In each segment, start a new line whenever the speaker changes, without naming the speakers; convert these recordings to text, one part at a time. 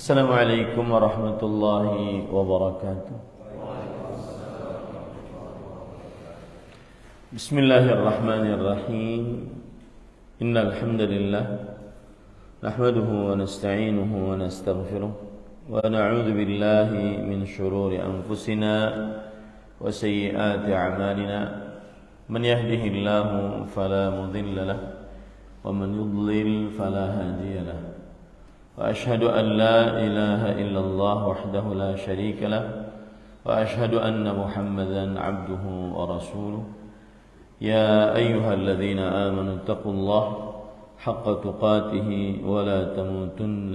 Assalamualaikum warahmatullahi wabarakatuh. Bismillahirrahmanirrahim. Innal hamdalillah nahmaduhu wa nasta'inuhu wa nastaghfiruh wa na'udzu billahi min shururi anfusina wa sayyiati a'malina. Man yahdihillahu fala mudilla lahu wa man yudlil fala hadiya lahu. وأشهد أن لا إله إلا الله وحده لا شريك له وأشهد أن محمدا عبده ورسوله يا أيها الذين آمنوا اتقوا الله حق تقاته ولا تموتن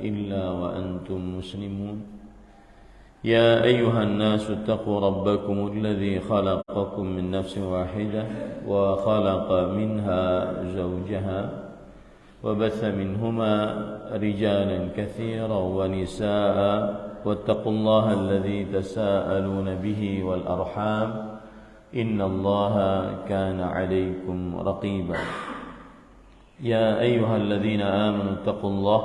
إلا وأنتم مسلمون يا أيها الناس اتقوا ربكم الذي خلقكم من نفس واحدة وخلق منها زوجها وبث منهما رجالا كثيرا ونساء واتقوا الله الذي تساءلون به والأرحام إن الله كان عليكم رقيبا يا أيها الذين آمنوا اتقوا الله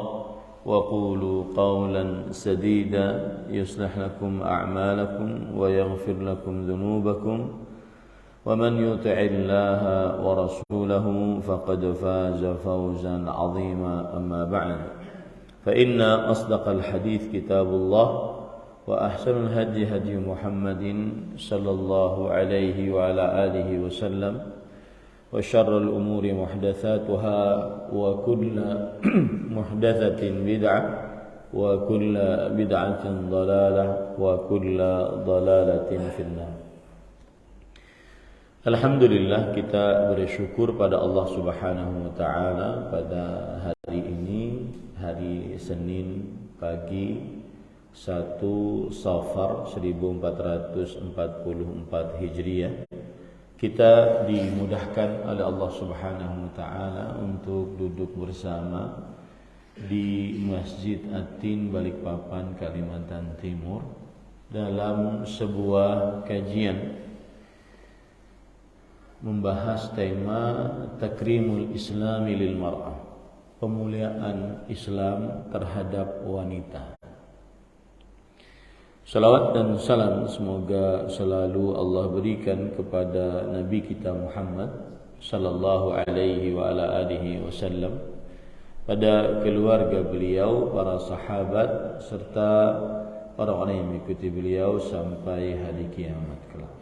وقولوا قولا سديدا يصلح لكم أعمالكم ويغفر لكم ذنوبكم ومن يطع الله ورسوله فقد فاز فوزا عظيما أما بعد فإن أصدق الحديث كتاب الله وأحسن الهدي هدي محمد صلى الله عليه وعلى آله وسلم وشر الأمور محدثاتها وكل محدثة بدعة وكل بدعة ضلالة وكل ضلالة في النار. Alhamdulillah, kita bersyukur pada Allah Subhanahu wa taala pada hari ini, hari Senin pagi 1 Safar 1444 Hijriah. Kita dimudahkan oleh Allah Subhanahu wa taala untuk duduk bersama di Masjid At-Tin Balikpapan, Kalimantan Timur dalam sebuah kajian membahas tema Takrimul Islami lil Mar'ah, pemuliaan Islam terhadap wanita. Salawat dan salam semoga selalu Allah berikan kepada Nabi kita Muhammad sallallahu alaihi wa ala alihi wasallam, pada keluarga beliau, para sahabat serta orang-orang yang mengikuti beliau sampai hari kiamat kelak.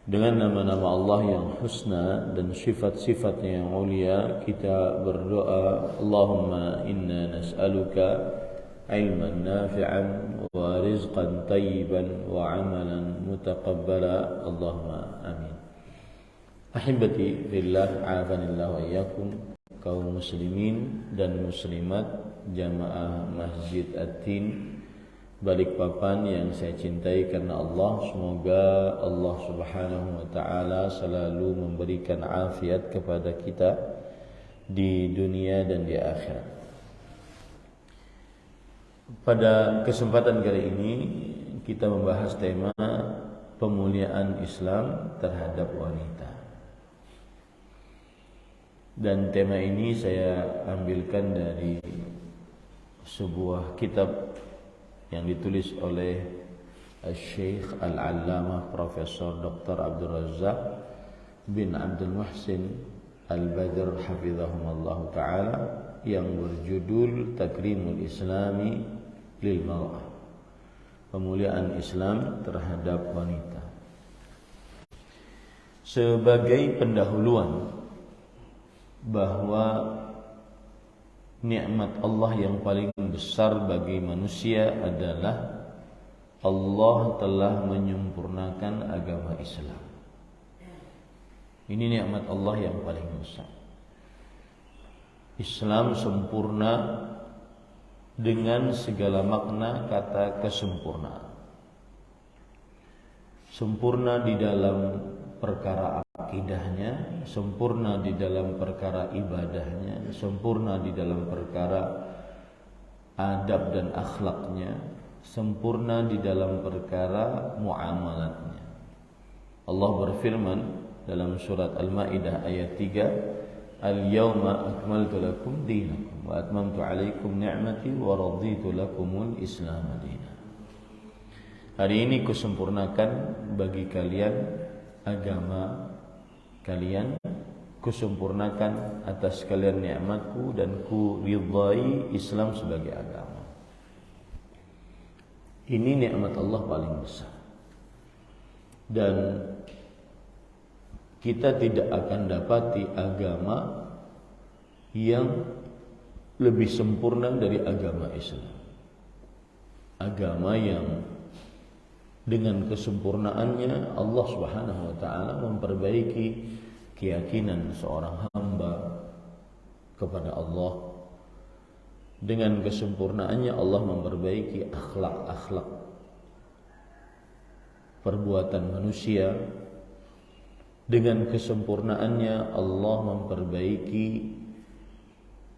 Dengan nama-nama Allah yang husna dan sifat-sifatnya yang mulia, kita berdoa, Allahumma inna nas'aluka ilman nafi'an wa rizqan tayyiban wa amalan mutaqabbala, Allahumma amin. Ahibati fillah, a'afanillah wa iyyakum, kaum muslimin dan muslimat jamaah Masjid At-Tin Balikpapan yang saya cintai karena Allah. Semoga Allah Subhanahu wa taala selalu memberikan afiat kepada kita di dunia dan di akhirat. Pada kesempatan kali ini kita membahas tema pemuliaan Islam terhadap wanita. Dan tema ini saya ambilkan dari sebuah kitab yang ditulis oleh Syekh Al-Allamah Profesor Dr. Abdul Razak bin Abdul Muhsin Al-Badr hafizahumullah ta'ala, yang berjudul Takrimul Islami lil Mar'ah, pemuliaan Islam terhadap wanita. Sebagai pendahuluan bahwa nikmat Allah yang paling besar bagi manusia adalah Allah telah menyempurnakan agama Islam. Ini nikmat Allah yang paling besar. Islam sempurna dengan segala makna kata kesempurnaan. Sempurna di dalam perkara akidahnya, sempurna di dalam perkara ibadahnya, sempurna di dalam perkara adab dan akhlaknya, sempurna di dalam perkara muamalatnya. Allah berfirman dalam surat Al-Maidah ayat 3, al-yawma akmaltu lakum dinakum wa atmamtu alaikum ni'mati wa raditu lakumul Islam dinan. Hari ini kusempurnakan bagi kalian agama kalian, kusempurnakan atas kalian nikmatku dan ku ridhai Islam sebagai agama. Ini nikmat Allah paling besar. Dan kita tidak akan dapati agama yang lebih sempurna dari agama Islam. Agama yang dengan kesempurnaannya Allah Subhanahu wa taala memperbaiki keyakinan seorang hamba kepada Allah. Dengan kesempurnaannya Allah memperbaiki akhlak-akhlak perbuatan manusia. Dengan kesempurnaannya Allah memperbaiki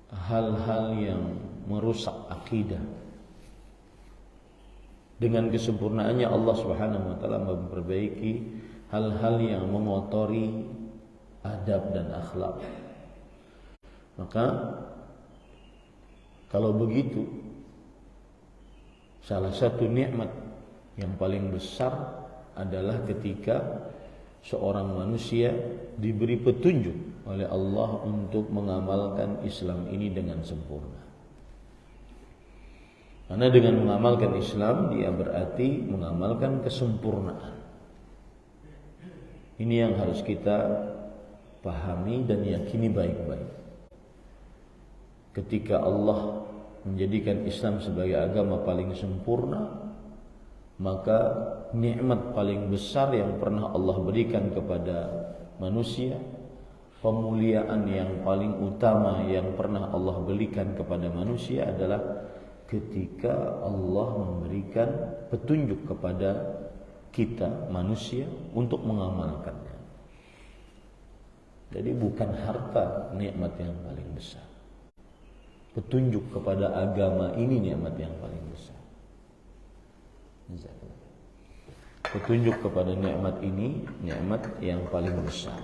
hal-hal yang merusak akidah. Dengan kesempurnaannya Allah Subhanahu wa taala memperbaiki hal-hal yang mengotori adab dan akhlak. Maka kalau begitu, salah satu nikmat yang paling besar adalah ketika seorang manusia diberi petunjuk oleh Allah untuk mengamalkan Islam ini dengan sempurna. Karena dengan mengamalkan Islam, dia berarti mengamalkan kesempurnaan. Ini yang harus kita pahami dan yakini baik-baik. Ketika Allah menjadikan Islam sebagai agama paling sempurna, maka nikmat paling besar yang pernah Allah berikan kepada manusia, pemuliaan yang paling utama yang pernah Allah berikan kepada manusia adalah ketika Allah memberikan petunjuk kepada kita manusia untuk mengamalkannya. Jadi bukan harta nikmat yang paling besar. Petunjuk kepada agama ini nikmat yang paling besar. Petunjuk kepada nikmat ini nikmat yang paling besar.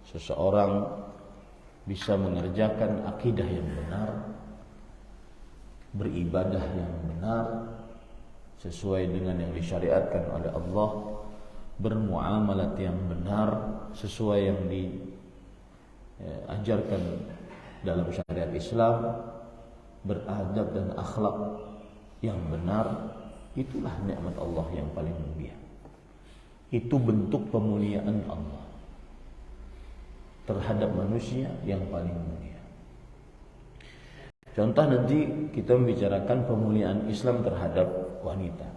Seseorang bisa mengerjakan akidah yang benar, beribadah yang benar sesuai dengan yang disyariatkan oleh Allah, bermuamalat yang benar sesuai yang diajarkan dalam syariat Islam, beradab dan akhlak yang benar. Itulah nikmat Allah yang paling mulia. Itu bentuk pemuliaan Allah terhadap manusia yang paling mulia. Contoh nanti kita membicarakan pemuliaan Islam terhadap wanita.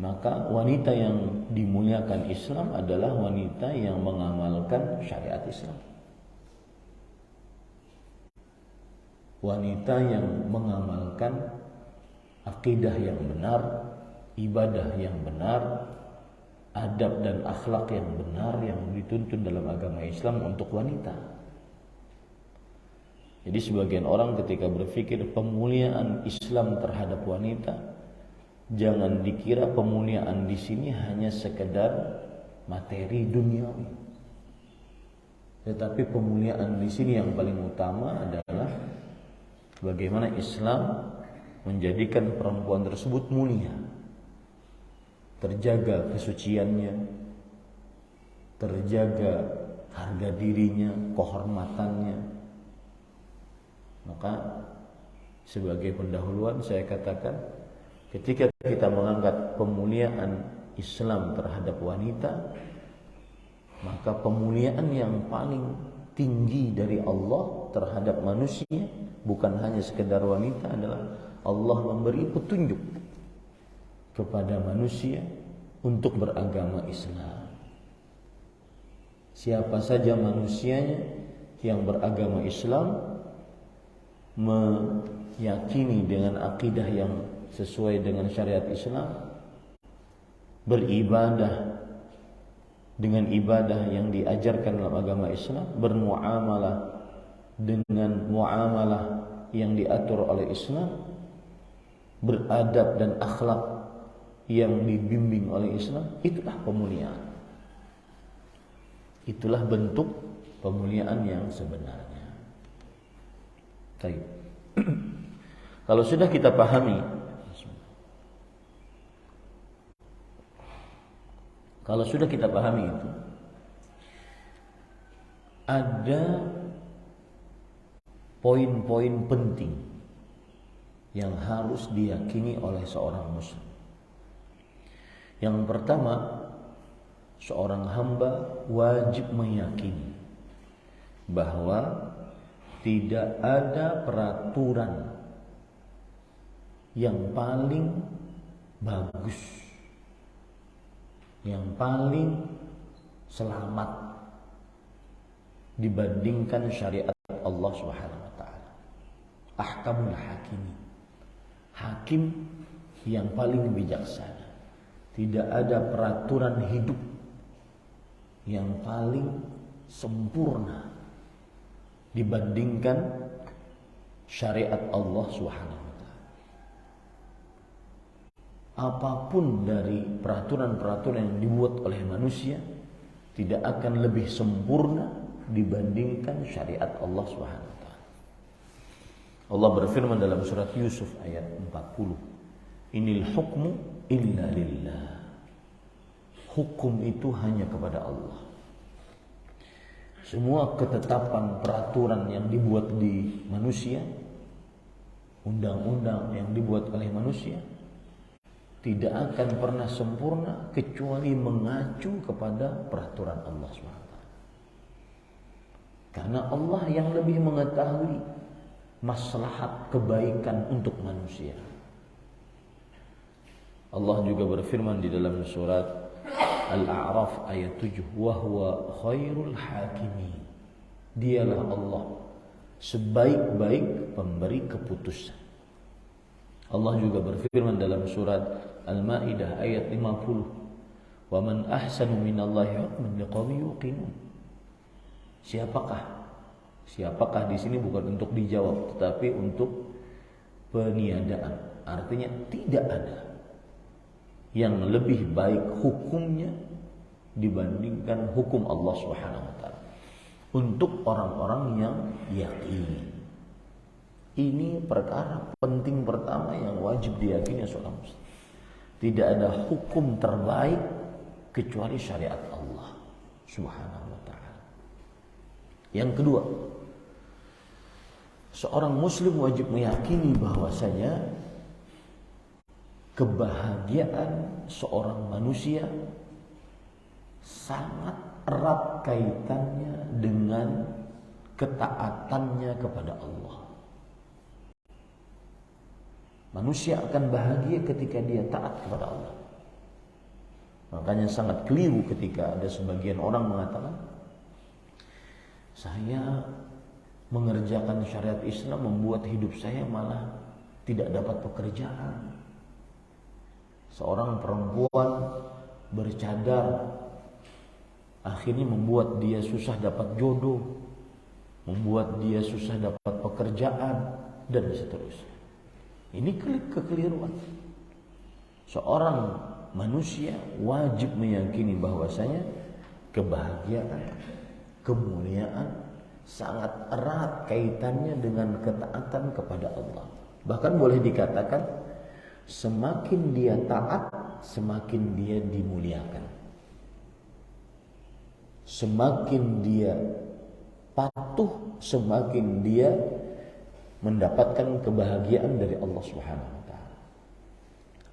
Maka wanita yang dimuliakan Islam adalah wanita yang mengamalkan syariat Islam. Wanita yang mengamalkan akidah yang benar, ibadah yang benar, adab dan akhlak yang benar yang dituntun dalam agama Islam untuk wanita. Jadi sebagian orang ketika berpikir pemuliaan Islam terhadap wanita, jangan dikira pemuliaan di sini hanya sekedar materi duniawi. Tetapi pemuliaan di sini yang paling utama adalah bagaimana Islam menjadikan perempuan tersebut mulia, terjaga kesuciannya, terjaga harga dirinya, kehormatannya. Maka sebagai pendahuluan saya katakan, ketika kita mengangkat pemuliaan Islam terhadap wanita, maka pemuliaan yang paling tinggi dari Allah terhadap manusia bukan hanya sekedar wanita adalah Allah memberi petunjuk kepada manusia untuk beragama Islam. Siapa saja manusianya yang beragama Islam, meyakini dengan akidah yang sesuai dengan syariat Islam, beribadah dengan ibadah yang diajarkan dalam agama Islam, bermuamalah dengan muamalah yang diatur oleh Islam, beradab dan akhlak yang dibimbing oleh Islam, itulah pemuliaan. Itulah bentuk pemuliaan yang sebenarnya. Baik. Kalau sudah kita pahami, itu, ada poin-poin penting yang harus diyakini oleh seorang muslim. Yang pertama, seorang hamba wajib meyakini bahwa tidak ada peraturan yang paling bagus, yang paling selamat dibandingkan syariat Allah Subhanahu wa taala. Ahkamul hakimi, hakim yang paling bijaksana. Tidak ada peraturan hidup yang paling sempurna dibandingkan syariat Allah Subhanahu wa taala. Apapun dari peraturan-peraturan yang dibuat oleh manusia tidak akan lebih sempurna dibandingkan syariat Allah Subhanahu wa taala. Allah berfirman dalam surat Yusuf ayat 40, "Inil hukmu illa lillah." Hukum itu hanya kepada Allah. Semua ketetapan peraturan yang dibuat di manusia, undang-undang yang dibuat oleh manusia, tidak akan pernah sempurna kecuali mengacu kepada peraturan Allah SWT. Karena Allah yang lebih mengetahui maslahat kebaikan untuk manusia. Allah juga berfirman di dalam surat Al-A'raf ayat 7, "Wa huwa khairul hakimin." Dialah Allah sebaik-baik pemberi keputusan. Allah juga berfirman dalam surat Al-Maidah ayat 50, "Wa man ahsanu minallahi hukman liqaumin yuqinun." Siapakah di sini bukan untuk dijawab tetapi untuk peniadaan. Artinya tidak ada yang lebih baik hukumnya dibandingkan hukum Allah Subhanahu wa taala untuk orang-orang yang yakin. Ini perkara penting pertama yang wajib diyakini seorang muslim. Tidak ada hukum terbaik kecuali syariat Allah Subhanahu wa taala. Yang kedua, seorang muslim wajib meyakini bahwasanya kebahagiaan seorang manusia sangat erat kaitannya dengan ketaatannya kepada Allah. Manusia akan bahagia ketika dia taat kepada Allah. Makanya sangat keliru ketika ada sebagian orang mengatakan, saya mengerjakan syariat Islam membuat hidup saya malah tidak dapat pekerjaan. Seorang perempuan bercadar akhirnya membuat dia susah dapat jodoh, membuat dia susah dapat pekerjaan, dan seterusnya. Ini kekeliruan. Seorang manusia wajib meyakini bahwasanya kebahagiaan, kemuliaan sangat erat kaitannya dengan ketaatan kepada Allah. Bahkan boleh dikatakan semakin dia taat, semakin dia dimuliakan. Semakin dia patuh, semakin dia mendapatkan kebahagiaan dari Allah Subhanahu wa taala.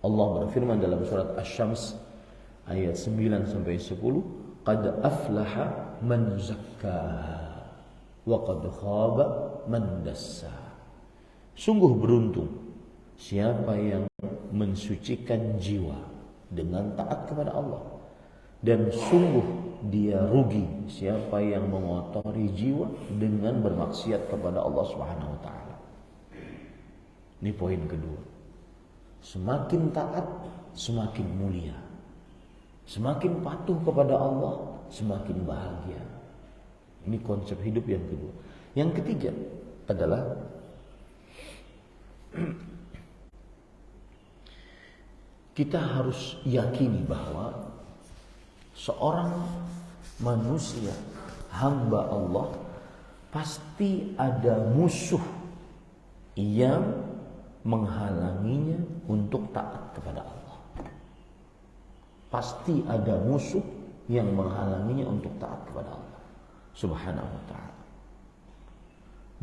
Allah berfirman dalam surat Asy-Syams ayat 9 sampai 10, "Qad aflaha man zakkaha wa qad khaba man dassaha." Sungguh beruntung siapa yang mensucikan jiwa dengan taat kepada Allah, dan sungguh dia rugi siapa yang mengotori jiwa dengan bermaksiat kepada Allah Subhanahu wa taala. Ini poin kedua. Semakin taat, semakin mulia. Semakin patuh kepada Allah, semakin bahagia. Ini konsep hidup yang kedua. Yang ketiga adalah kita harus yakini bahwa seorang manusia hamba Allah, pasti ada musuh yang menghalanginya untuk taat kepada Allah. Pasti ada musuh yang menghalanginya untuk taat kepada Allah Subhanahu wa ta'ala.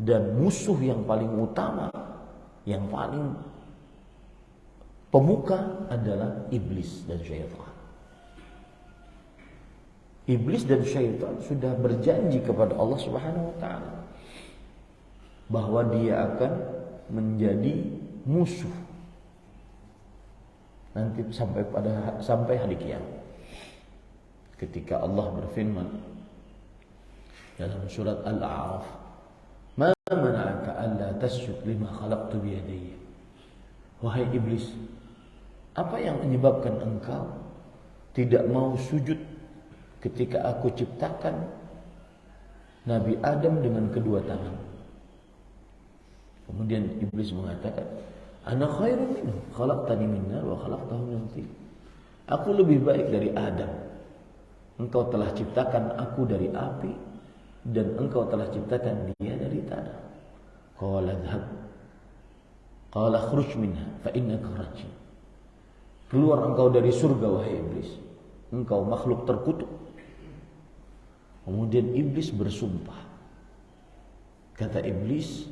Dan musuh yang paling utama, yang paling pemuka adalah iblis dan syaitan. Iblis dan syaitan sudah berjanji kepada Allah Subhanahu wa ta'ala bahwa dia akan menjadi musuh nanti sampai hari kiamat. Ketika Allah berfirman dalam surat Al-A'raf, "Ma mana'aka alla tasjud lima khalaqtu biyadayya." Wahai iblis, apa yang menyebabkan engkau tidak mau sujud ketika aku ciptakan Nabi Adam dengan kedua tangan? Kemudian iblis mengatakan, "Ana khairun minhu, khalaqtani min nar wa khalaqtahu min tin." Aku lebih baik dari Adam. Engkau telah ciptakan aku dari api dan engkau telah ciptakan dia dari tanah. Qala dhhab. Qala khruj minha fa innaka rajim. Keluar engkau dari surga wahai iblis. Engkau makhluk terkutuk. Kemudian iblis bersumpah. Kata iblis,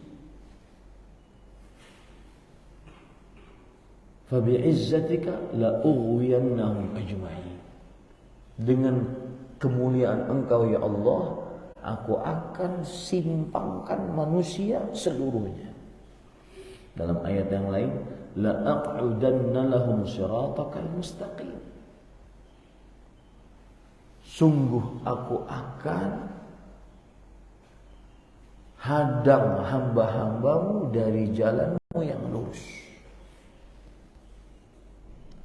"Fa bi'izzatika la ughwiyannahum ajma'in." Dengan kemuliaan engkau ya Allah, aku akan simpangkan manusia seluruhnya. Dalam ayat yang lain, la aq'udanna lahum siratakal mustaqim. Sungguh aku akan hadang hamba-hambamu dari jalanmu yang lurus.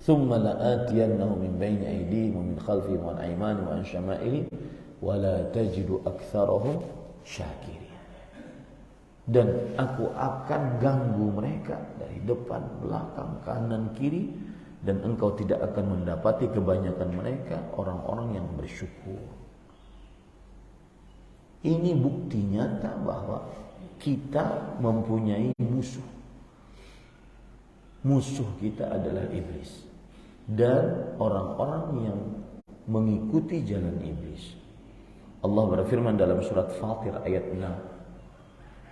Thumma la'atiyannahum min bayni aydihim wa min khalfihim wa an aymanihim wa an syama'ilihim wala tajidu aktsarahum syakirin. Dan aku akan ganggu mereka dari depan, belakang, kanan, kiri, dan engkau tidak akan mendapati kebanyakan mereka orang-orang yang bersyukur. Ini bukti nyata bahwa kita mempunyai musuh. Musuh kita adalah iblis dan orang-orang yang mengikuti jalan iblis. Allah berfirman dalam surat Fatir ayat 6,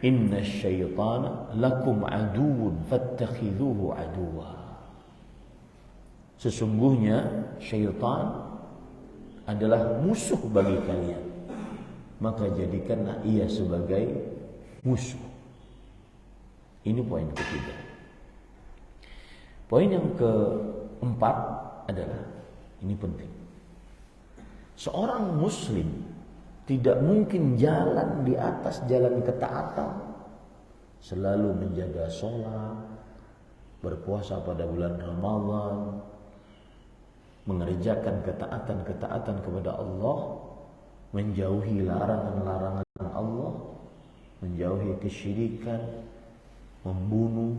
"Inna syaitana lakum aduun fattakhidhuhu aduwa." Sesungguhnya syaitan adalah musuh bagi kalian, maka jadikanlah ia sebagai musuh. Ini poin ketiga. Poin yang keempat adalah, ini penting, seorang muslim tidak mungkin jalan di atas jalan ketaatan, selalu menjaga sholat, berpuasa pada bulan Ramadan, mengerjakan ketaatan-ketaatan kepada Allah, menjauhi larangan-larangan Allah, menjauhi kesyirikan, membunuh,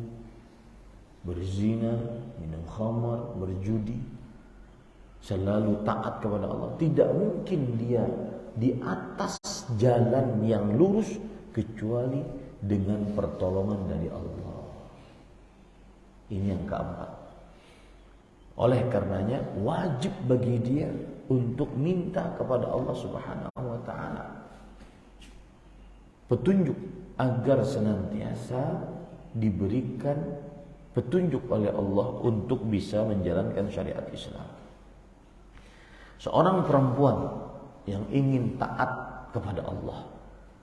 berzina, minum khamar, berjudi, selalu taat kepada Allah. Tidak mungkin dia di atas jalan yang lurus kecuali dengan pertolongan dari Allah. Ini yang keempat. Oleh karenanya wajib bagi dia untuk minta kepada Allah Subhanahu wa ta'ala petunjuk agar senantiasa diberikan petunjuk oleh Allah untuk bisa menjalankan syariat Islam. Seorang perempuan yang ingin taat kepada Allah,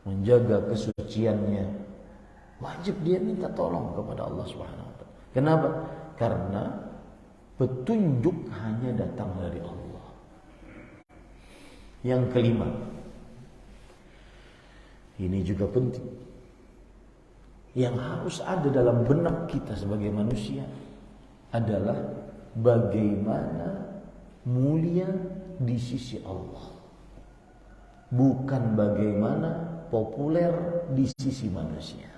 menjaga kesuciannya, wajib dia minta tolong kepada Allah Subhanahu wa ta'ala. Kenapa? Karena petunjuk hanya datang dari Allah. Yang kelima, ini juga penting, yang harus ada dalam benak kita sebagai manusia adalah bagaimana mulia di sisi Allah, bukan bagaimana populer di sisi manusia.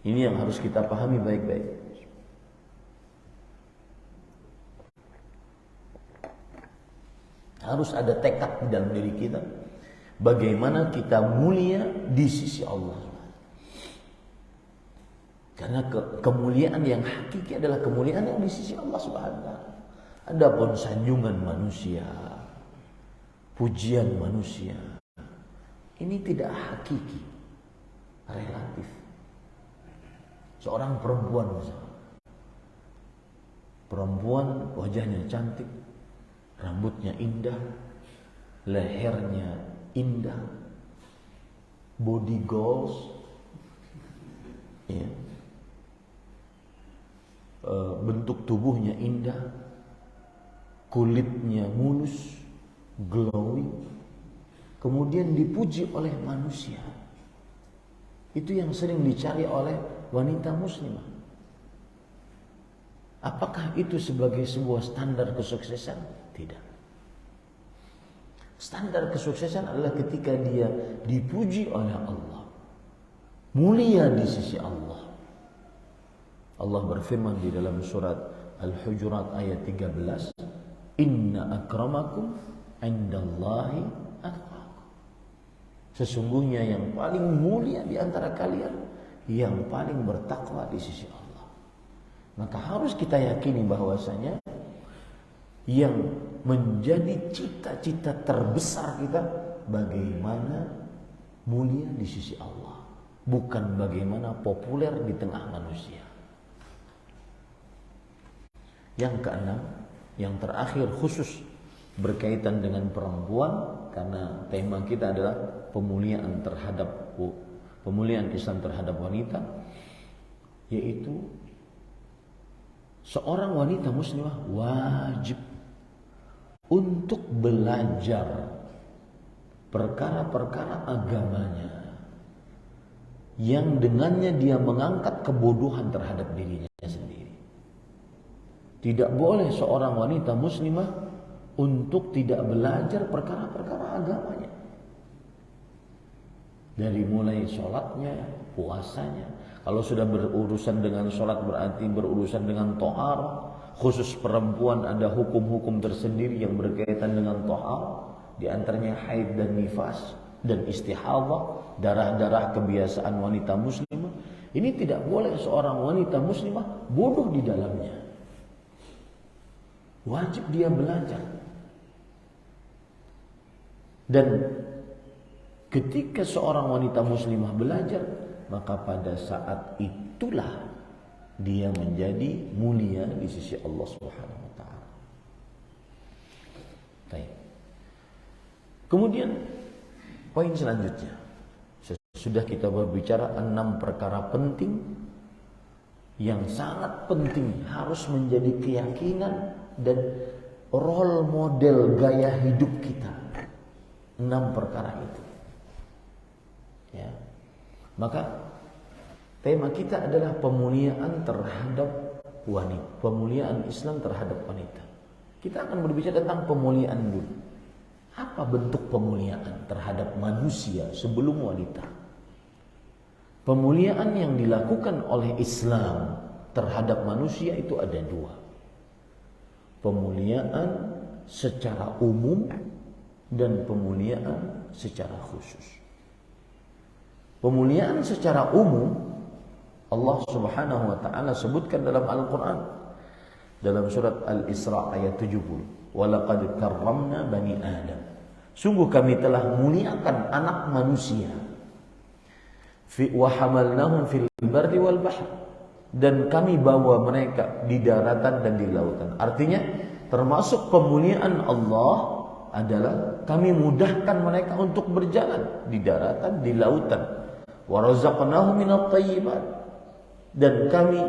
Ini yang harus kita pahami baik-baik. Harus ada tekad di dalam diri kita bagaimana kita mulia di sisi Allah. Karena kemuliaan yang hakiki adalah kemuliaan yang di sisi Allah Subhanahu wa taala. Adapun sanjungan manusia, pujian manusia, ini tidak hakiki, relatif. Seorang perempuan misalnya, perempuan wajahnya cantik, rambutnya indah, lehernya indah, body goals, ya. Bentuk tubuhnya indah, kulitnya mulus, glowing, kemudian dipuji oleh manusia. Itu yang sering dicari oleh wanita muslimah. Apakah itu sebagai sebuah standar kesuksesan? Tidak. Standar kesuksesan adalah ketika dia dipuji oleh Allah, mulia di sisi Allah. Allah berfirman di dalam surat Al-Hujurat ayat 13, "Inna akramakum indallahi atqakum." Sesungguhnya yang paling mulia di antara kalian yang paling bertakwa di sisi Allah. Maka harus kita yakini bahwasanya yang menjadi cita-cita terbesar kita bagaimana mulia di sisi Allah, bukan bagaimana populer di tengah manusia. Yang keenam, yang terakhir khusus berkaitan dengan perempuan, karena tema kita adalah pemuliaan Islam terhadap wanita, yaitu seorang wanita muslimah wajib untuk belajar perkara-perkara agamanya yang dengannya dia mengangkat kebodohan terhadap dirinya sendiri. Tidak boleh seorang wanita muslimah untuk tidak belajar perkara-perkara agamanya. Dari mulai sholatnya, puasanya. Kalau sudah berurusan dengan sholat berarti berurusan dengan tohar. Khusus perempuan ada hukum-hukum tersendiri yang berkaitan dengan tohar. Di antaranya haid dan nifas dan istihadah, darah-darah kebiasaan wanita muslimah. Ini tidak boleh seorang wanita muslimah bodoh di dalamnya. Wajib dia belajar. Dan ketika seorang wanita muslimah belajar, maka pada saat itulah dia menjadi mulia di sisi Allah Subhanahu wa taala. Baik. Kemudian poin selanjutnya, sudah kita berbicara 6 perkara penting yang sangat penting harus menjadi keyakinan dan role model gaya hidup kita. 6 perkara itu. Ya. Maka tema kita adalah pemuliaan terhadap wanita, pemuliaan Islam terhadap wanita. Kita akan berbicara tentang pemuliaan dulu. Apa bentuk pemuliaan terhadap manusia sebelum wanita? Pemuliaan yang dilakukan oleh Islam terhadap manusia itu ada 2. Pemuliaan secara umum dan pemuliaan secara khusus. Pemuliaan secara umum Allah Subhanahu wa taala sebutkan dalam Al-Qur'an dalam surat Al-Isra ayat 70. Walaqad karramna bani Adam. Sungguh kami telah muliakan anak manusia. Wa hamalnahum fil barri wal bahr. Dan kami bawa mereka di daratan dan di lautan. Artinya termasuk pemuliaan Allah adalah kami mudahkan mereka untuk berjalan di daratan, di lautan. Wa razaqnahum minat thayyibat. Dan kami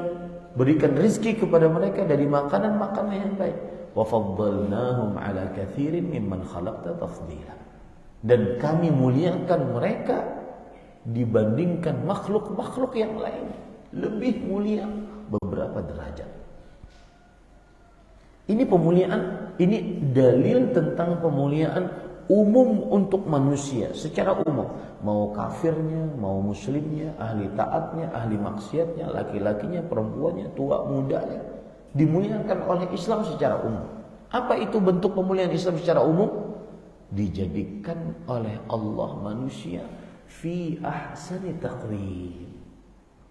berikan rizki kepada mereka dari makanan-makanan yang baik. Wa faddalnahum ala katsirin mimman khalaqna tafdila. Dan kami muliakan mereka dibandingkan makhluk-makhluk yang lain. Lebih mulia beberapa derajat. Ini pemuliaan, ini dalil tentang pemuliaan umum untuk manusia secara umum. Mau kafirnya, mau muslimnya, ahli taatnya, ahli maksiatnya, laki-lakinya, perempuannya, tua, mudanya, dimuliakan oleh Islam secara umum. Apa itu bentuk pemuliaan Islam secara umum? dijadikan oleh Allah manusia fi ahsani taqwim.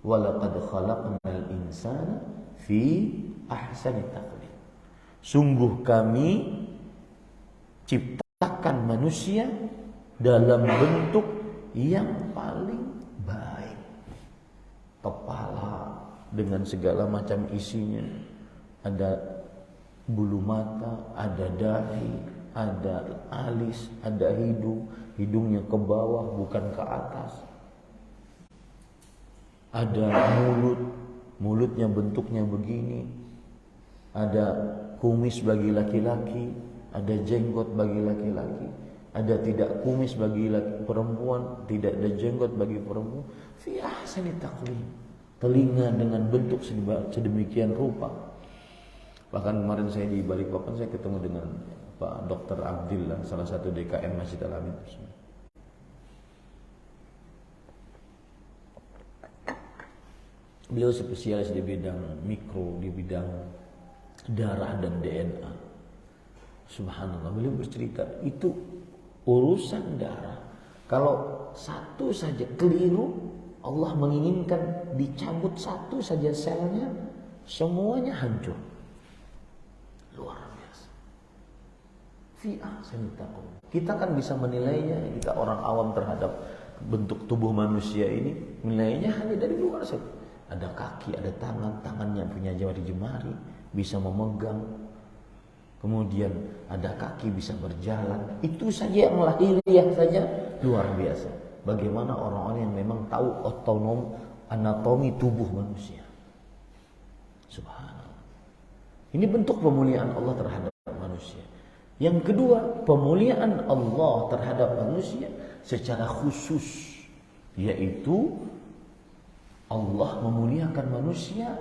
Walaqad khalaqnal insana fi ahsani taqwim. Sungguh kami ciptakan manusia dalam bentuk yang paling baik. Kepala dengan segala macam isinya, ada bulu mata, ada dahi, ada alis, ada hidung, hidungnya ke bawah bukan ke atas. Ada mulut, mulutnya bentuknya begini. Ada kumis bagi laki-laki, ada jenggot bagi laki-laki. Ada tidak kumis bagi perempuan, tidak ada jenggot bagi perempuan. Fi ahsani taqwim. Telinga dengan bentuk sedemikian rupa. Bahkan kemarin saya di Balikpapan saya ketemu dengan Pak Dr. Abdillah, salah satu DKM Masjid Al-Amin. Beliau spesialis di bidang mikro, di bidang darah dan DNA. Subhanallah, beliau bercerita itu urusan darah. Kalau satu saja keliru, Allah menginginkan dicabut satu saja selnya, semuanya hancur. Luar biasa. Fi ahsani taqwim. Kita kan bisa menilainya, kita orang awam terhadap bentuk tubuh manusia ini, menilainya hanya dari luar saja. Ada kaki, ada tangan, tangannya punya jari-jemari, bisa memegang. Kemudian ada kaki bisa berjalan. Itu saja yang lahiriah saja luar biasa. Bagaimana orang-orang yang memang tahu anatomi tubuh manusia. Subhanallah. Ini bentuk pemuliaan Allah terhadap manusia. Yang kedua, pemuliaan Allah terhadap manusia secara khusus, yaitu Allah memuliakan manusia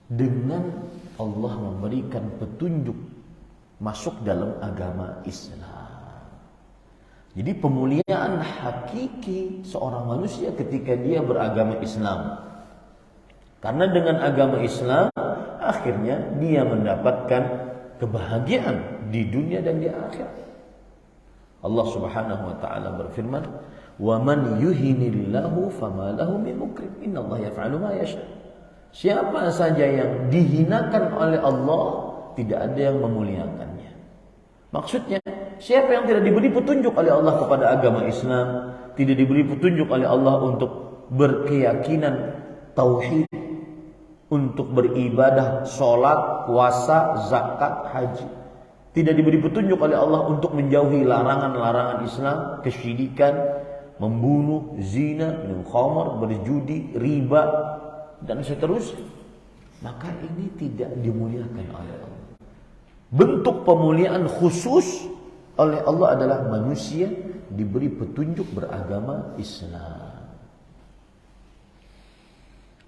dengan Allah memberikan petunjuk masuk dalam agama Islam. Jadi pemuliaan hakiki seorang manusia ketika dia beragama Islam. Karena dengan agama Islam akhirnya dia mendapatkan kebahagiaan di dunia dan di akhirat. Allah Subhanahu wa taala berfirman, "Wa man yuhinillahu fama lahu min mukrim. Innallaha yaf'alu ma yasha." Siapa saja yang dihinakan oleh Allah, tidak ada yang memuliakannya. Maksudnya, siapa yang tidak diberi petunjuk oleh Allah kepada agama Islam, tidak diberi petunjuk oleh Allah untuk berkeyakinan tauhid, untuk beribadah, sholat, puasa, zakat, haji, tidak diberi petunjuk oleh Allah untuk menjauhi larangan-larangan Islam, kesyirikan, membunuh, zina, minum khamar, berjudi, riba, dan seterusnya, maka ini tidak dimuliakan oleh Allah. Bentuk pemuliaan khusus oleh Allah adalah manusia diberi petunjuk beragama Islam.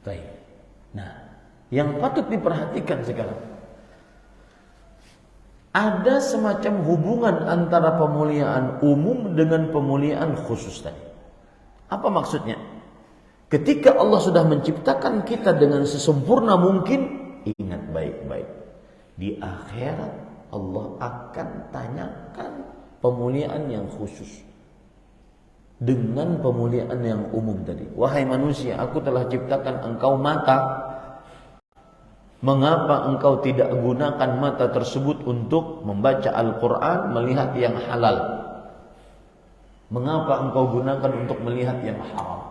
Baik. Nah, yang patut diperhatikan sekarang, ada semacam hubungan antara pemuliaan umum dengan pemuliaan khusus tadi. Apa maksudnya? Ketika Allah sudah menciptakan kita dengan sesempurna mungkin, ingat baik-baik. Di akhirat Allah akan tanyakan pemuliaan yang khusus dengan pemuliaan yang umum tadi. Wahai manusia, aku telah ciptakan engkau mata. Mengapa engkau tidak gunakan mata tersebut untuk membaca Al-Quran, melihat yang halal? Mengapa engkau gunakan untuk melihat yang haram?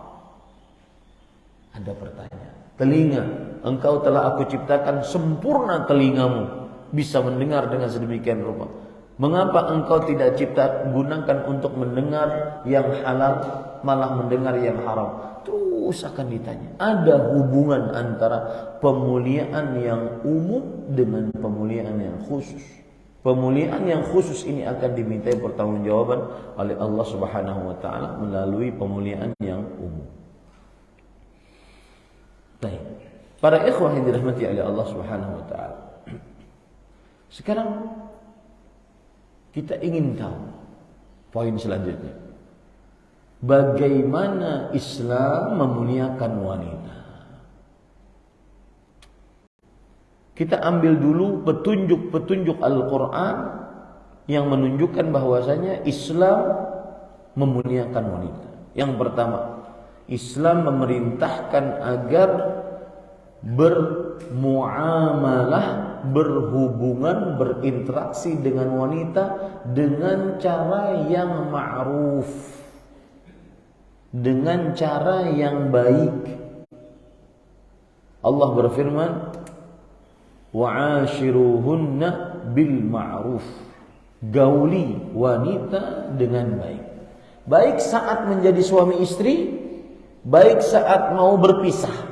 Ada pertanyaan. Telinga, engkau telah aku ciptakan sempurna telingamu, bisa mendengar dengan sedemikian rupa. Mengapa engkau tidak gunakan untuk mendengar yang halal, malah mendengar yang haram? Terus akan ditanya. Ada hubungan antara pemuliaan yang umum dengan pemuliaan yang khusus. Pemuliaan yang khusus ini akan dimintai pertanggungjawaban oleh Allah Subhanahu wa taala melalui pemuliaan yang umum. Baik. Para ikhwah yang dirahmati oleh Allah Subhanahu wa taala. Sekarang kita ingin tahu poin selanjutnya. Bagaimana Islam memuliakan wanita? Kita ambil dulu petunjuk-petunjuk Al-Quran yang menunjukkan bahwasanya Islam memuliakan wanita. Yang pertama, Islam memerintahkan agar bermuamalah, berhubungan, berinteraksi dengan wanita dengan cara yang ma'ruf, dengan cara yang baik. Allah berfirman, wa'ashiruhunna bil ma'ruf. Gauli wanita dengan baik. Baik saat menjadi suami istri, baik saat mau berpisah.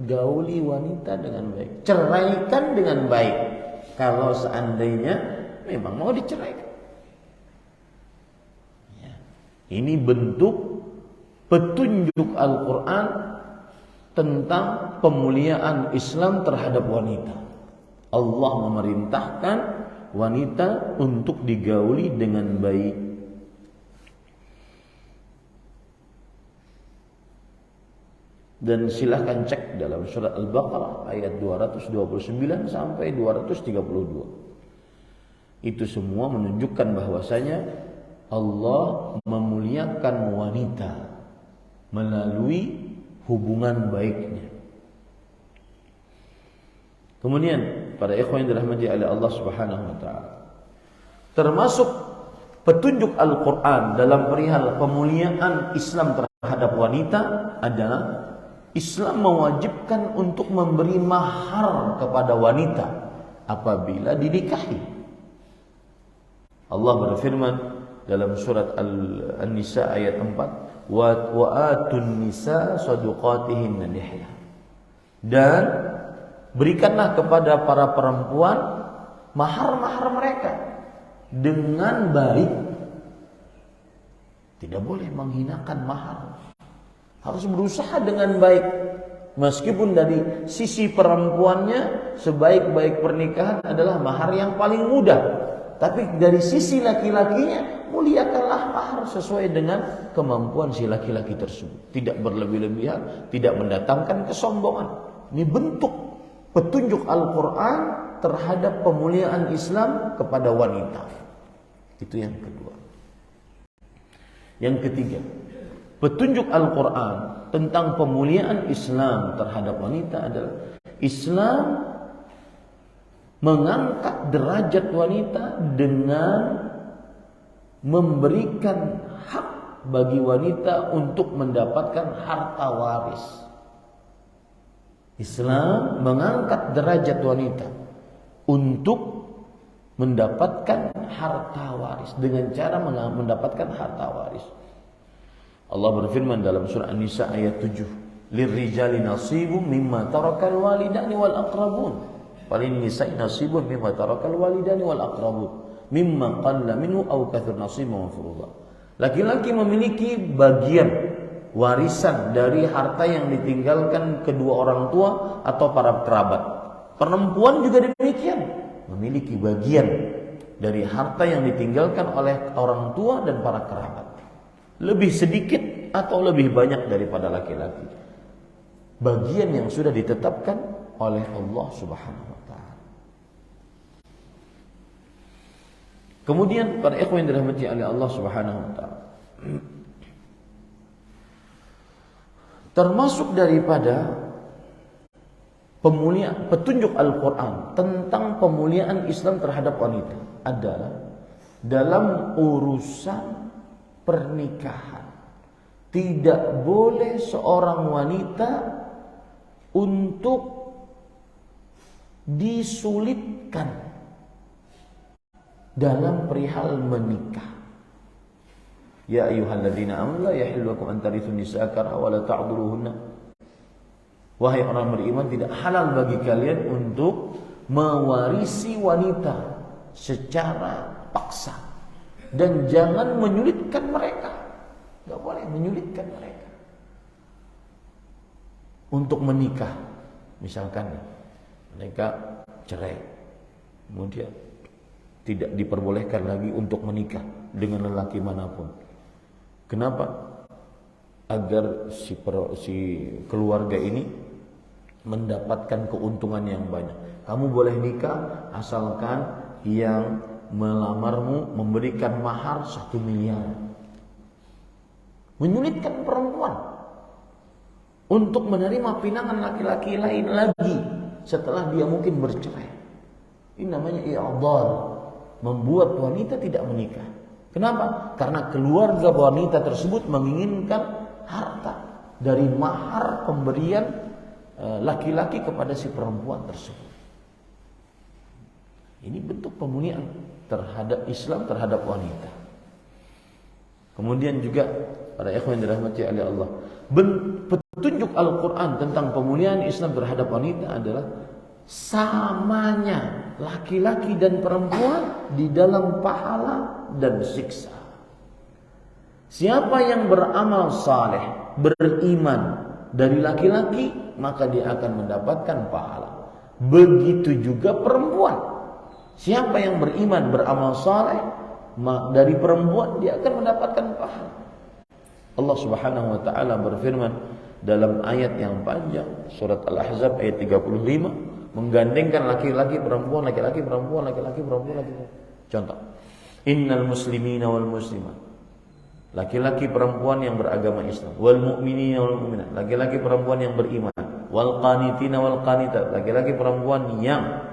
Gauli wanita dengan baik. Ceraikan dengan baik. Kalau seandainya memang mau diceraikan. Ya. Ini bentuk petunjuk Al-Quran tentang pemuliaan Islam terhadap wanita. Allah memerintahkan wanita untuk digauli dengan baik. Dan silahkan cek dalam surat Al-Baqarah ayat 229 sampai 232. Itu semua menunjukkan bahwasanya Allah memuliakan wanita melalui hubungan baiknya. Kemudian para ikhwan yang dirahmati oleh Allah Subhanahu wa taala, termasuk petunjuk Al-Qur'an dalam perihal pemuliaan Islam terhadap wanita adalah Islam mewajibkan untuk memberi mahar kepada wanita apabila dinikahi. Allah berfirman dalam surat An-Nisa ayat 4, wa atun nisa sadaqatihinna nihla. Dan berikanlah kepada para perempuan mahar-mahar mereka dengan baik. Tidak boleh menghinakan mahar. Harus berusaha dengan baik. Meskipun dari sisi perempuannya sebaik-baik pernikahan adalah mahar yang paling mudah, tapi dari sisi laki-lakinya muliakanlah mahar sesuai dengan kemampuan si laki-laki tersebut. Tidak berlebih-lebihan, tidak mendatangkan kesombongan. Ini bentuk petunjuk Al-Quran terhadap pemuliaan Islam kepada wanita. Itu yang kedua. Yang ketiga, petunjuk Al-Quran tentang pemuliaan Islam terhadap wanita adalah Islam mengangkat derajat wanita dengan memberikan hak bagi wanita untuk mendapatkan harta waris. Islam mengangkat derajat wanita untuk mendapatkan harta waris dengan cara mendapatkan harta waris. Allah berfirman dalam surah An-Nisa ayat 7, "Lirrijali nasibum mimma tarakal walidani wal aqrabun, walin nisa'i nasibun mimma tarakal walidani wal aqrabun, mimma qalla minhu aw kathur nasibun mafruḍa." Laki-laki memiliki bagian warisan dari harta yang ditinggalkan kedua orang tua atau para kerabat. Perempuan juga demikian, memiliki bagian dari harta yang ditinggalkan oleh orang tua dan para kerabat. Lebih sedikit atau lebih banyak daripada laki-laki. Bagian yang sudah ditetapkan oleh Allah Subhanahu wa taala. Kemudian para ikhwan yang dirahmati oleh Allah Subhanahu wa taala, termasuk daripada pemuliaan petunjuk Al-Quran tentang pemuliaan Islam terhadap wanita adalah dalam urusan pernikahan. Tidak boleh seorang wanita untuk disulitkan dalam perihal menikah. Ya ayyuhalladzina amanu la yahillu lakum an tarithu nisaa karha wa la ta'dhuluhunna. Wahai orang beriman, tidak halal bagi kalian untuk mewarisi wanita secara paksa. Dan jangan menyulitkan mereka. Tidak boleh menyulitkan mereka untuk menikah. Misalkan mereka cerai, kemudian tidak diperbolehkan lagi untuk menikah dengan lelaki manapun. Kenapa? Agar si keluarga ini mendapatkan keuntungan yang banyak. Kamu boleh nikah asalkan yang melamarmu, memberikan mahar 1 miliar. Menyulitkan perempuan untuk menerima pinangan laki-laki lain lagi setelah dia mungkin bercerai. Ini namanya i'dhar, membuat wanita tidak menikah. Kenapa? Karena keluarga wanita tersebut menginginkan harta dari mahar pemberian laki-laki kepada si perempuan tersebut. Ini bentuk pemuliaan terhadap Islam terhadap wanita. Kemudian juga para ikhwan yang dirahmati oleh Allah, petunjuk Al-Quran tentang pemuliaan Islam terhadap wanita adalah samanya laki-laki dan perempuan di dalam pahala dan siksa. Siapa yang beramal saleh, beriman dari laki-laki, maka dia akan mendapatkan pahala. Begitu juga perempuan. Siapa yang beriman, beramal saleh dari perempuan, dia akan mendapatkan pahala. Allah Subhanahu wa taala berfirman dalam ayat yang panjang, surat Al-Ahzab ayat 35, menggandengkan laki-laki perempuan, laki-laki perempuan, laki-laki perempuan, laki-laki. Contoh, innal muslimina wal muslimat, laki-laki perempuan yang beragama Islam, wal mu'minina wal mu'minat, laki-laki perempuan yang beriman, wal qanitina wal qanitat, laki-laki perempuan yang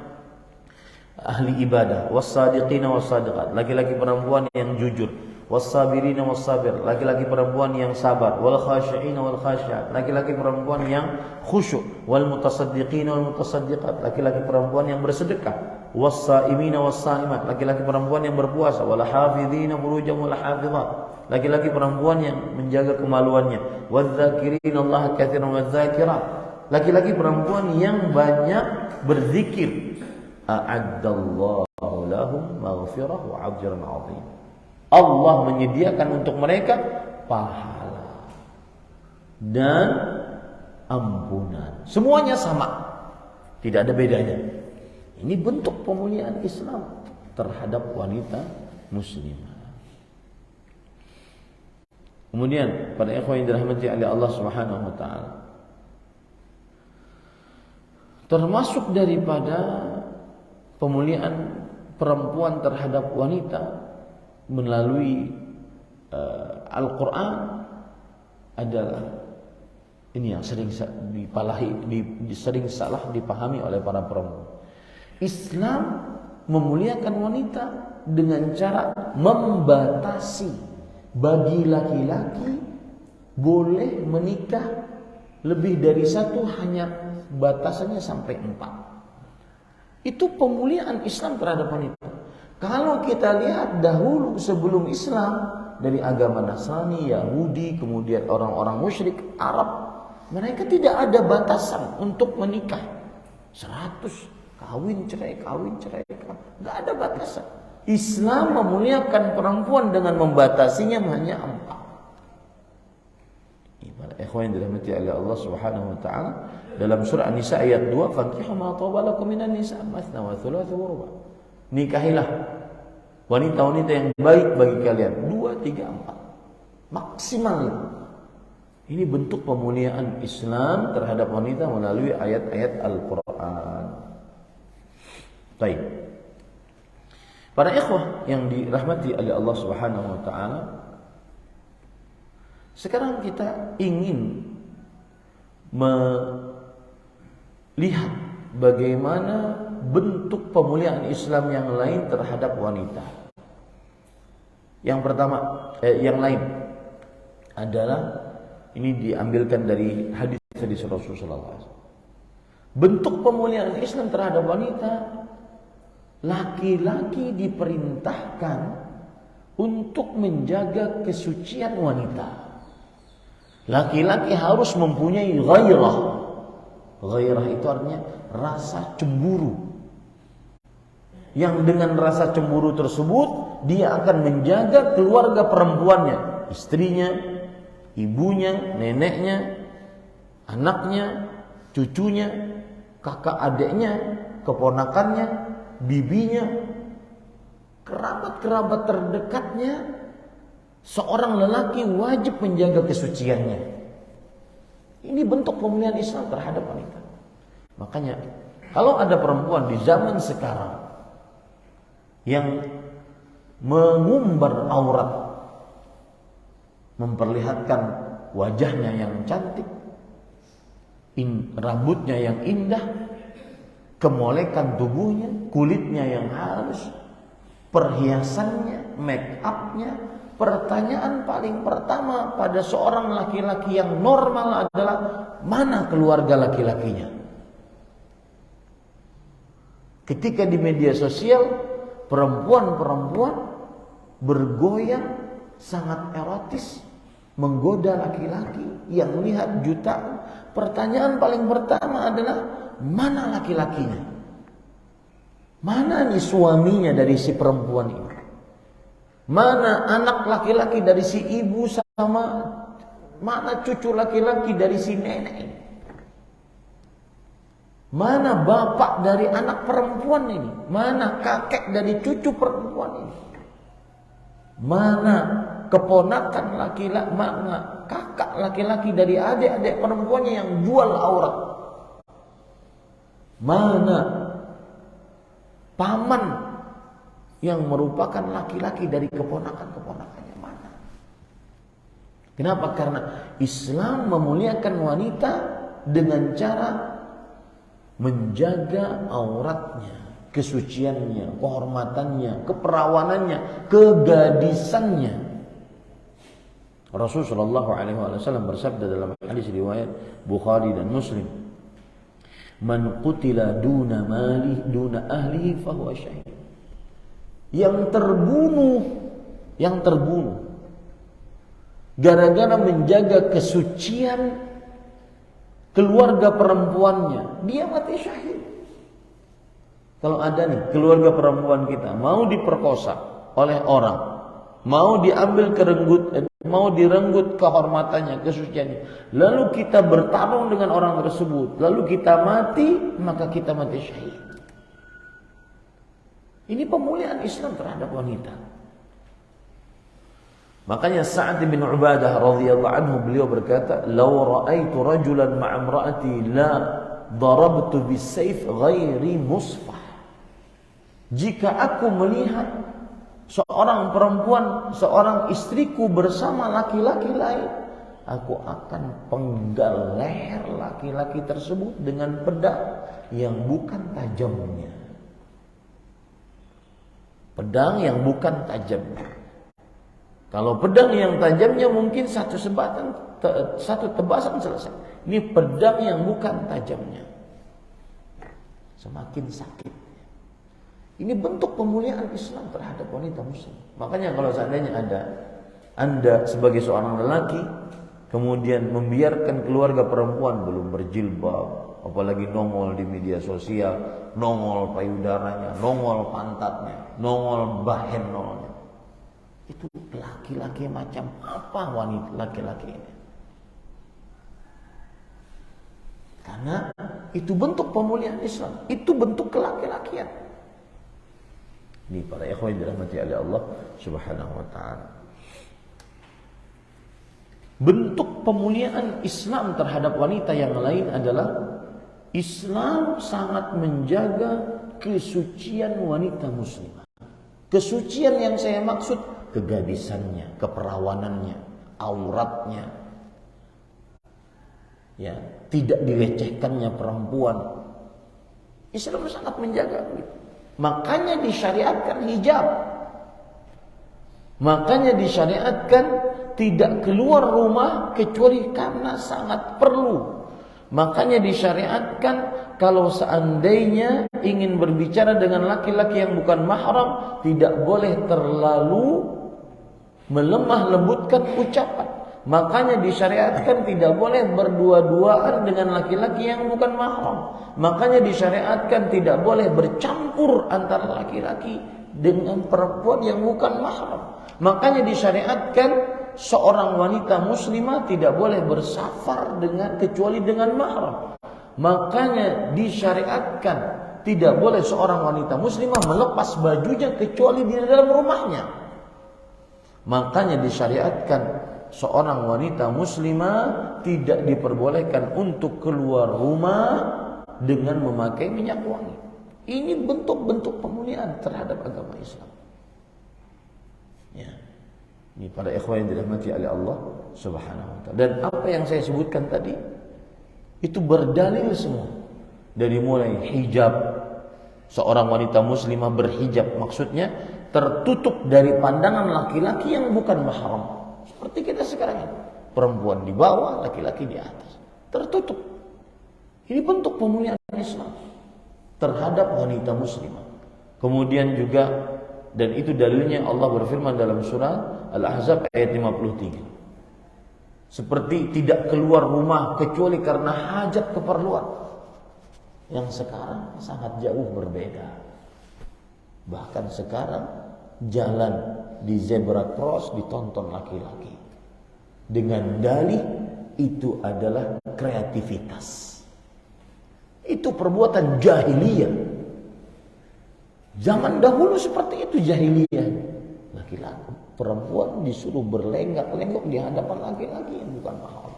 ahli ibadah, was sadiqina was sadiqat, laki-laki perempuan yang jujur, was sabirina was sabir, laki-laki perempuan yang sabar, wal khashi'ina wal khashi'at, laki-laki perempuan yang khusyuk, wal mutasaddiqina wal mutasaddiqat, laki-laki perempuan yang bersedekah, was saimina was saimat, laki-laki perempuan yang berpuasa, wal hafizina furujahum wal hafizat, laki-laki perempuan yang menjaga kemaluannya, wadz-dzakirina Allah katsiran wadz-dzakirat, laki-laki perempuan yang banyak berzikir. A'addallahu lahum maghfirah wa ajran 'azim. Allah menyediakan untuk mereka pahala dan ampunan. Semuanya sama, tidak ada bedanya. Ini bentuk pemuliaan Islam terhadap wanita muslimah. Kemudian pada ikhwan yang dirahmati oleh Allah Subhanahu wa taala, termasuk daripada pemuliaan perempuan terhadap wanita melalui Al-Quran adalah ini yang sering salah dipahami oleh para perempuan. Islam memuliakan wanita dengan cara membatasi bagi laki-laki boleh menikah lebih dari satu, hanya batasannya sampai 4. Itu pemuliaan Islam terhadap wanita. Kalau kita lihat dahulu sebelum Islam, dari agama Nasrani, Yahudi, kemudian orang-orang musyrik Arab, mereka tidak ada batasan untuk menikah. 100 kawin cerai, nggak ada batasan. Islam memuliakan perempuan dengan membatasinya hanya 4. Ikhwan yang dirahmati oleh Allah Subhanahu wa taala, dalam surah An-Nisa ayat 2, fankihu ma taba lakum minan nisa mathna wa thulatha wa ruba. Nikahilah wanita-wanita yang baik bagi kalian, 2, 3, 4. Maksimal. Ini bentuk pemuliaan Islam terhadap wanita melalui ayat-ayat Al-Qur'an. Baik. Para ikhwah yang dirahmati oleh Allah Subhanahu wa taala, sekarang kita ingin melihat bagaimana bentuk pemuliaan Islam yang lain terhadap wanita. Yang pertama, yang lain adalah ini diambilkan dari hadis Rasulullah SAW. Bentuk pemuliaan Islam terhadap wanita, laki-laki diperintahkan untuk menjaga kesucian wanita. Laki-laki harus mempunyai ghairah. Ghairah itu artinya rasa cemburu. Yang dengan rasa cemburu tersebut, dia akan menjaga keluarga perempuannya, istrinya, ibunya, neneknya, anaknya, cucunya, kakak adiknya, keponakannya, bibinya, kerabat-kerabat terdekatnya. Seorang lelaki wajib menjaga kesuciannya. Ini bentuk pemuliaan Islam terhadap wanita. Makanya kalau ada perempuan di zaman sekarang yang mengumbar aurat, memperlihatkan wajahnya yang cantik, rambutnya yang indah, kemolekan tubuhnya, kulitnya yang halus, perhiasannya, make upnya. Pertanyaan paling pertama pada seorang laki-laki yang normal adalah, mana keluarga laki-lakinya? Ketika di media sosial perempuan-perempuan bergoyang sangat erotis, menggoda laki-laki yang lihat jutaan. Pertanyaan paling pertama adalah, mana laki-lakinya? Mana nih suaminya dari si perempuan ini? Mana anak laki-laki dari si ibu, sama mana cucu laki-laki dari si nenek ini? Mana bapak dari anak perempuan ini? Mana kakek dari cucu perempuan ini? Mana keponakan laki-laki, mana kakak laki-laki dari adik-adik perempuannya yang jual aurat? Mana paman yang merupakan laki-laki dari keponakan-keponakannya? Mana? Kenapa? Karena Islam memuliakan wanita dengan cara menjaga auratnya, kesuciannya, kehormatannya, keperawanannya, kegadisannya. Rasulullah SAW bersabda dalam hadis riwayat Bukhari dan Muslim, "Man qutila duna mali duna ahlihi fahuwa syahid." Yang terbunuh gara-gara menjaga kesucian keluarga perempuannya, dia mati syahid. Kalau ada nih keluarga perempuan kita mau diperkosa oleh orang, mau diambil mau direnggut kehormatannya, kesuciannya, lalu kita bertarung dengan orang tersebut, lalu kita mati, maka kita mati syahid. Ini pemuliaan Islam terhadap wanita. Makanya Sa'ad bin Ubadah radhiyallahu anhu, beliau berkata, "Law ra'aitu rajulan ma'a imra'ati la darabtu bisayf ghairi musfah." Jika aku melihat seorang perempuan, seorang istriku bersama laki-laki lain, aku akan penggal leher laki-laki tersebut dengan pedang yang bukan tajamnya. Pedang yang bukan tajamnya. Kalau pedang yang tajamnya mungkin satu tebasan selesai. Ini pedang yang bukan tajamnya, semakin sakit. Ini bentuk pemuliaan Islam terhadap wanita muslim. Makanya kalau seandainya Anda sebagai seorang lelaki kemudian membiarkan keluarga perempuan belum berjilbab, apalagi nongol di media sosial, nongol payudaranya, nongol pantatnya, nongol bahen nongolnya, itu laki-laki macam apa wanita laki-laki ini? Karena itu bentuk pemuliaan Islam, itu bentuk kelaki-lakian. Ini para ikhwan dirahmati oleh Allah Subhanahu wa taala. Bentuk pemuliaan Islam terhadap wanita yang lain adalah Islam sangat menjaga kesucian wanita muslimah. Kesucian yang saya maksud kegadisannya, keperawanannya, auratnya. Ya, tidak dilecehkannya perempuan. Islam sangat menjaga itu. Makanya disyariatkan hijab. Makanya disyariatkan tidak keluar rumah kecuali karena sangat perlu. Makanya disyariatkan kalau seandainya ingin berbicara dengan laki-laki yang bukan mahram, tidak boleh terlalu melemah lembutkan ucapan. Makanya disyariatkan tidak boleh berdua-duaan dengan laki-laki yang bukan mahram. Makanya disyariatkan tidak boleh bercampur antara laki-laki dengan perempuan yang bukan mahram. Makanya disyariatkan seorang wanita muslimah tidak boleh bersafar kecuali dengan mahram. Makanya disyariatkan tidak boleh seorang wanita muslimah melepas bajunya kecuali di dalam rumahnya. Makanya disyariatkan seorang wanita muslimah tidak diperbolehkan untuk keluar rumah dengan memakai minyak wangi. Ini bentuk-bentuk pemuliaan terhadap agama Islam. Ya. Ini para ikhwan yang dirahmati oleh Allah Subhanahu wa taala. Dan apa yang saya sebutkan tadi itu berdalil semua. Dari mulai hijab, seorang wanita muslimah berhijab, maksudnya tertutup dari pandangan laki-laki yang bukan mahram. Seperti kita sekarang ini, perempuan di bawah, laki-laki di atas, tertutup. Ini bentuk pemuliaan Islam terhadap wanita muslimah. Kemudian juga, dan itu dalilnya Allah berfirman dalam surah Al-Ahzab ayat 53. Seperti tidak keluar rumah kecuali karena hajat keperluan. Yang sekarang sangat jauh berbeda. Bahkan sekarang jalan di zebra cross ditonton laki-laki dengan dalih itu adalah kreativitas. Itu perbuatan jahiliyah. Zaman dahulu seperti itu jahiliyah. Laki-laki, perempuan disuruh berlenggak-lenggok di hadapan laki-laki yang bukan mahram.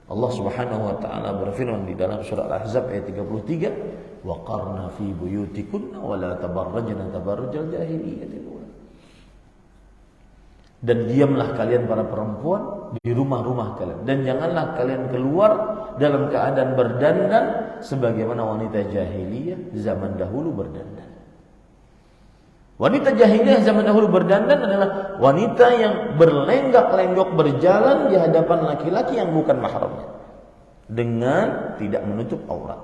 Allah Subhanahu wa taala berfirman di dalam surah Al-Ahzab ayat 33, "Wa qarna fi buyutikunna wa la tabarrajna tabarrujal jahiliyyahil ula." Dan diamlah kalian para perempuan di rumah-rumah kalian, dan janganlah kalian keluar dalam keadaan berdandan sebagaimana wanita jahiliyah zaman dahulu berdandan. Wanita jahiliyah zaman dahulu berdandan adalah wanita yang berlenggak-lenggok berjalan di hadapan laki-laki yang bukan mahramnya dengan tidak menutup aurat.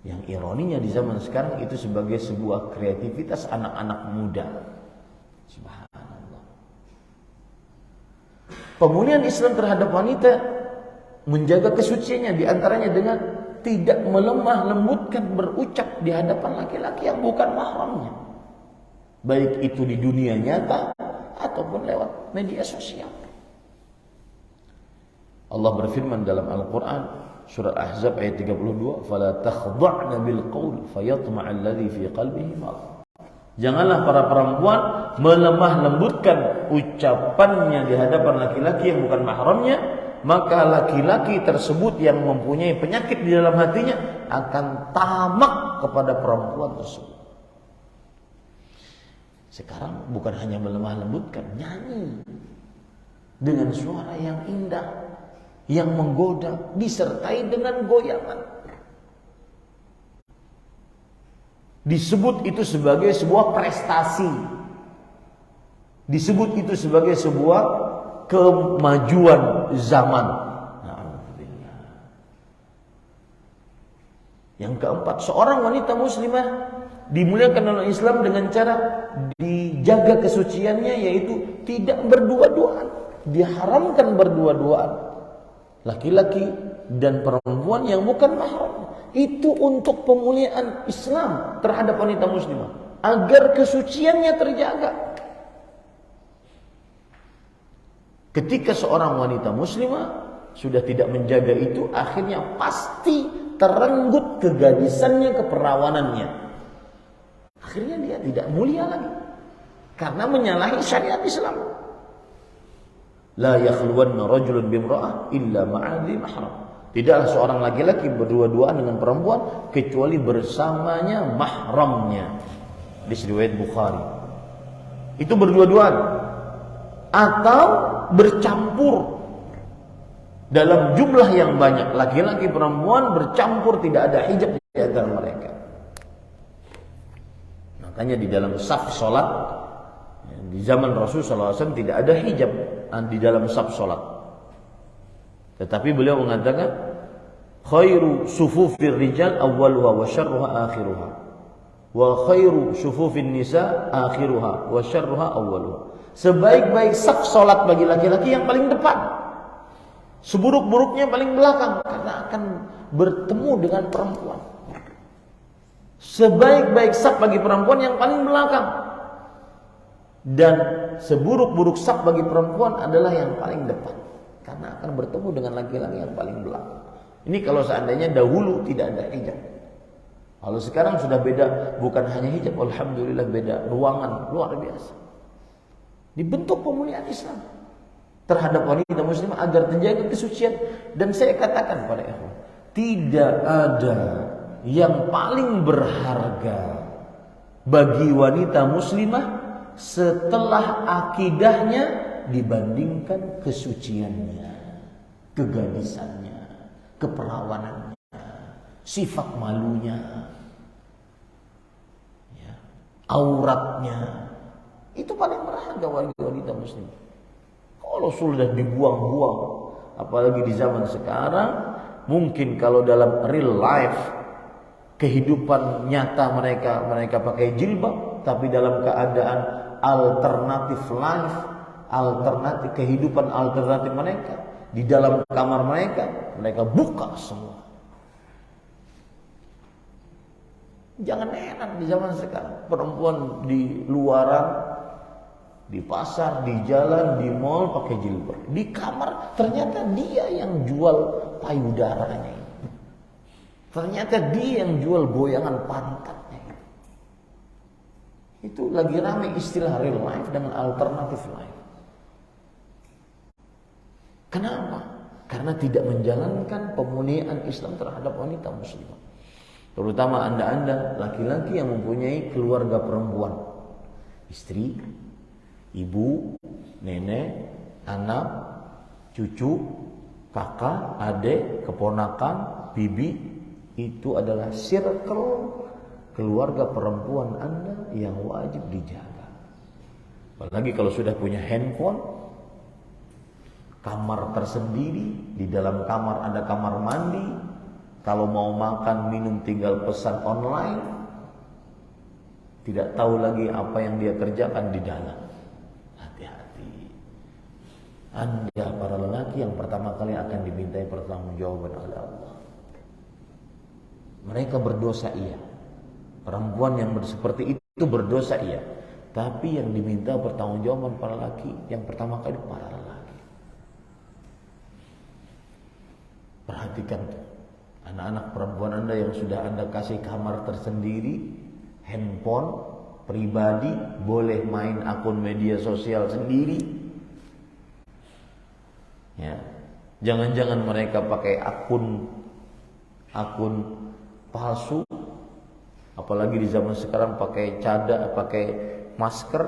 Yang ironinya di zaman sekarang itu sebagai sebuah kreativitas anak-anak muda. Subhanallah. Pemulihan Islam terhadap wanita menjaga kesuciannya diantaranya dengan tidak melemah lembutkan berucap di hadapan laki-laki yang bukan mahramnya. Baik itu di dunia nyata ataupun lewat media sosial. Allah berfirman dalam Al-Quran surah Ahzab ayat 32, "Fala takhda'na bil qaul fayatma'a alladhi fi qalbihi marad." Janganlah para perempuan melemah lembutkan ucapannya di hadapan laki-laki yang bukan mahramnya, maka laki-laki tersebut yang mempunyai penyakit di dalam hatinya akan tamak kepada perempuan tersebut. Sekarang bukan hanya melemah lembutkan, nyanyi dengan suara yang indah, yang menggoda, disertai dengan goyangan. Disebut itu sebagai sebuah prestasi. Disebut itu sebagai sebuah kemajuan zaman. Yang keempat, seorang wanita muslimah dimuliakan oleh Islam dengan cara dijaga kesuciannya, yaitu tidak berdua-duaan. Diharamkan berdua-duaan laki-laki dan perempuan yang bukan mahram. Itu untuk pemuliaan Islam terhadap wanita muslimah agar kesuciannya terjaga. Ketika seorang wanita muslimah sudah tidak menjaga itu, akhirnya pasti terenggut kegadisannya, keperawanannya. Akhirnya dia tidak mulia lagi karena menyalahi syariat Islam. La yakhluwanna rajulun bimra'ah illa ma'adhi mahram. Tidaklah seorang laki-laki berdua-duaan dengan perempuan kecuali bersamanya mahramnya. Di riwayat Bukhari. Itu berdua-duaan atau bercampur dalam jumlah yang banyak, laki-laki perempuan bercampur, tidak ada hijab di antara mereka. Makanya di dalam saf solat di zaman Rasulullah SAW tidak ada hijab di dalam saf solat. Tetapi beliau mengatakan khairu sufufir rijal awwaluha wa syarruha akhiruha wa khairu sufufin nisa akhiruha wa syarruha awwaluha. Sebaik-baik saf solat bagi laki-laki yang paling depan, seburuk-buruknya paling belakang karena akan bertemu dengan perempuan. Sebaik-baik saf bagi perempuan yang paling belakang, dan seburuk-buruk saf bagi perempuan adalah yang paling depan karena akan bertemu dengan laki-laki yang paling belakang. Ini kalau seandainya dahulu tidak ada hijab. Kalau sekarang sudah beda, bukan hanya hijab, alhamdulillah beda ruangan, luar biasa. Dibentuk pemulihaan Islam terhadap wanita muslimah agar terjaga kesucian. Dan saya katakan pada ikhwan, tidak ada yang paling berharga bagi wanita muslimah setelah akidahnya dibandingkan kesuciannya, kegadisannya, keperawanannya, sifat malunya, ya, auratnya. Itu paling berharga wanita muslim. Kalau sudah dibuang-buang, apalagi di zaman sekarang, mungkin kalau dalam real life, kehidupan nyata mereka pakai jilbab, tapi dalam keadaan alternatif life, alternatif kehidupan alternatif mereka, di dalam kamar mereka buka semua. Jangan enak di zaman sekarang, perempuan di luaran, di pasar, di jalan, di mall pakai jilbab. Di kamar ternyata dia yang jual payudaranya. Ternyata dia yang jual goyangan pantatnya. Itu lagi ramai istilah real life dengan alternative life. Kenapa? Karena tidak menjalankan pemuliaan Islam terhadap wanita muslimah. Terutama anda-anda laki-laki yang mempunyai keluarga perempuan, istri, ibu, nenek, anak, cucu, kakak, adik, keponakan, bibi. Itu adalah circle keluarga perempuan anda yang wajib dijaga. Apalagi kalau sudah punya handphone, kamar tersendiri, di dalam kamar ada kamar mandi. Kalau mau makan minum tinggal pesan online. Tidak tahu lagi apa yang dia kerjakan di dalam. Hati-hati. Anda para lelaki yang pertama kali akan dimintai pertanggungjawaban oleh Allah. Mereka berdosa iya. Perempuan yang seperti itu berdosa iya. Tapi yang diminta pertanggungjawaban para lelaki yang pertama kali para lelaki. Perhatikan tuh. Anak-anak perempuan anda yang sudah anda kasih kamar tersendiri, handphone pribadi, boleh main akun media sosial sendiri. Ya, jangan-jangan mereka pakai akun palsu, apalagi di zaman sekarang pakai cadar, pakai masker,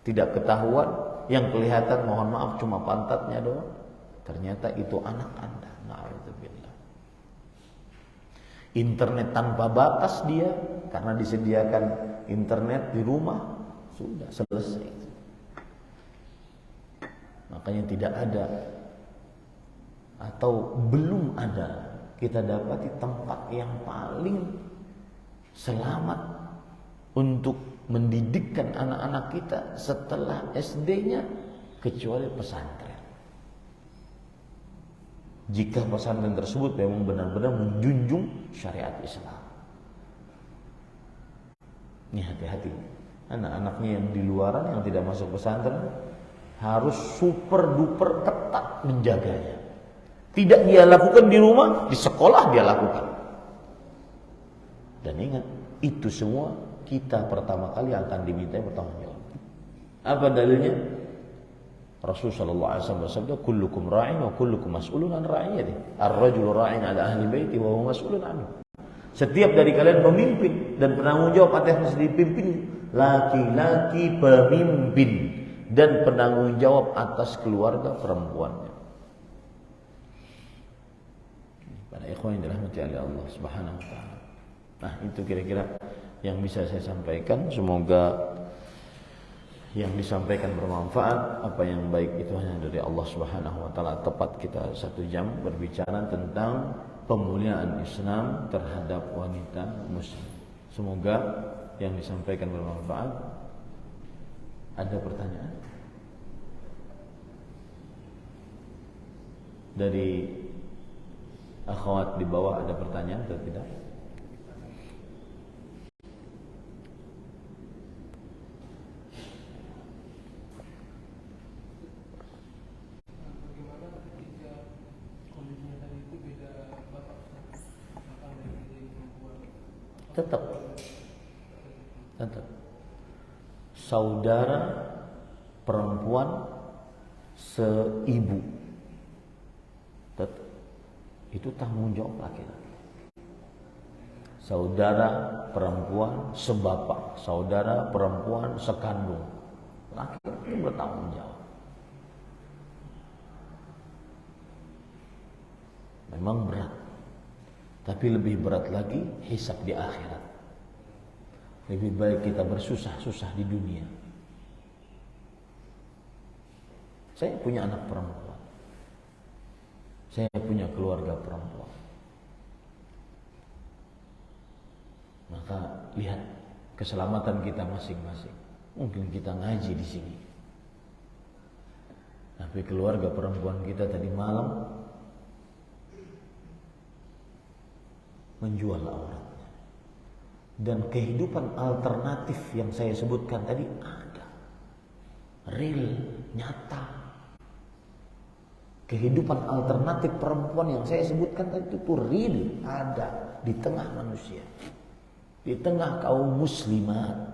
tidak ketahuan, yang kelihatan mohon maaf cuma pantatnya doang. Ternyata itu anak anda. Na'udzubillah. Internet tanpa batas dia, karena disediakan internet di rumah, sudah selesai. Makanya tidak ada atau belum ada kita dapati tempat yang paling selamat untuk mendidikkan anak-anak kita setelah SD-nya kecuali pesantren. Jika pesantren tersebut memang benar-benar menjunjung syariat Islam. Ini hati-hati. Anak-anaknya yang di luaran yang tidak masuk pesantren harus super duper ketat menjaganya. Tidak dia lakukan di rumah, di sekolah dia lakukan. Dan ingat, itu semua kita pertama kali akan diminta bertanggung jawab. Apa dalilnya? Rasulullah sallallahu alaihi wasallam bersabda, "Kullukum ra'in wa kullukum mas'ulun an ra'iyatihi. Ar-rajulu ra'in 'ala ahli baiti wa huwa mas'ulun 'anhu." Setiap dari kalian pemimpin dan penanggung jawab atas yang dipimpin. Laki-laki pemimpin dan penanggung jawab atas keluarga perempuannya. Para ikhwan yang dirahmati oleh Allah Subhanahu wa taala. Nah, itu kira-kira yang bisa saya sampaikan. Semoga yang disampaikan bermanfaat. Apa yang baik itu hanya dari Allah Subhanahu wa taala. Tepat kita 1 jam berbicara tentang pemuliaan Islam terhadap wanita muslim. Semoga yang disampaikan bermanfaat. Ada pertanyaan? Dari akhwat di bawah ada pertanyaan atau tidak? Tetap saudara perempuan seibu, tetap itu tanggung jawab laki-laki. saudara perempuan sebapak, saudara perempuan sekandung. Laki-laki bertanggung jawab. Memang berat, tapi lebih berat lagi hisab di akhirat. Lebih baik kita bersusah-susah di dunia. Saya punya anak perempuan, saya punya keluarga perempuan. Maka lihat keselamatan kita masing-masing. Mungkin kita ngaji di sini, tapi keluarga perempuan kita tadi malam menjual auratnya. Dan kehidupan alternatif yang saya sebutkan tadi ada, real, nyata. Kehidupan alternatif perempuan yang saya sebutkan tadi itu real, ada di tengah manusia, di tengah kaum muslimat.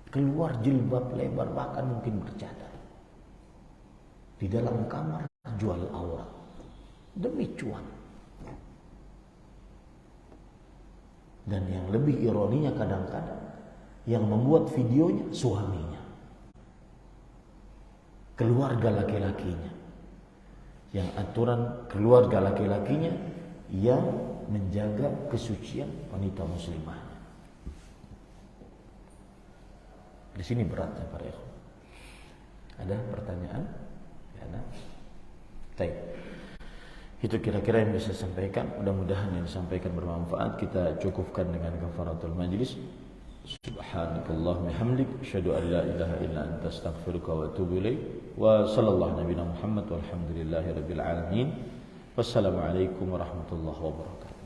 Keluar jilbab lebar, bahkan mungkin bercadar, di dalam kamar jual aurat demi cuan. Dan yang lebih ironinya kadang-kadang yang membuat videonya suaminya, keluarga laki-lakinya, yang aturan keluarga laki-lakinya yang menjaga kesucian wanita muslimah. Di sini beratnya para ikhwan. Ada pertanyaan? Ya, ada. Baik. Itu kira-kira yang bisa saya sampaikan. Mudah-mudahan yang disampaikan bermanfaat. Kita cukupkan dengan kafaratul majlis. Subhanakallahumma hamdik, asyhadu an la ilaha illa anta, astaghfiruka wa atubu ilaik. Wa sallallahu nabiyana Muhammad walhamdulillahi rabbil alamin. Wassalamualaikum warahmatullahi wabarakatuh.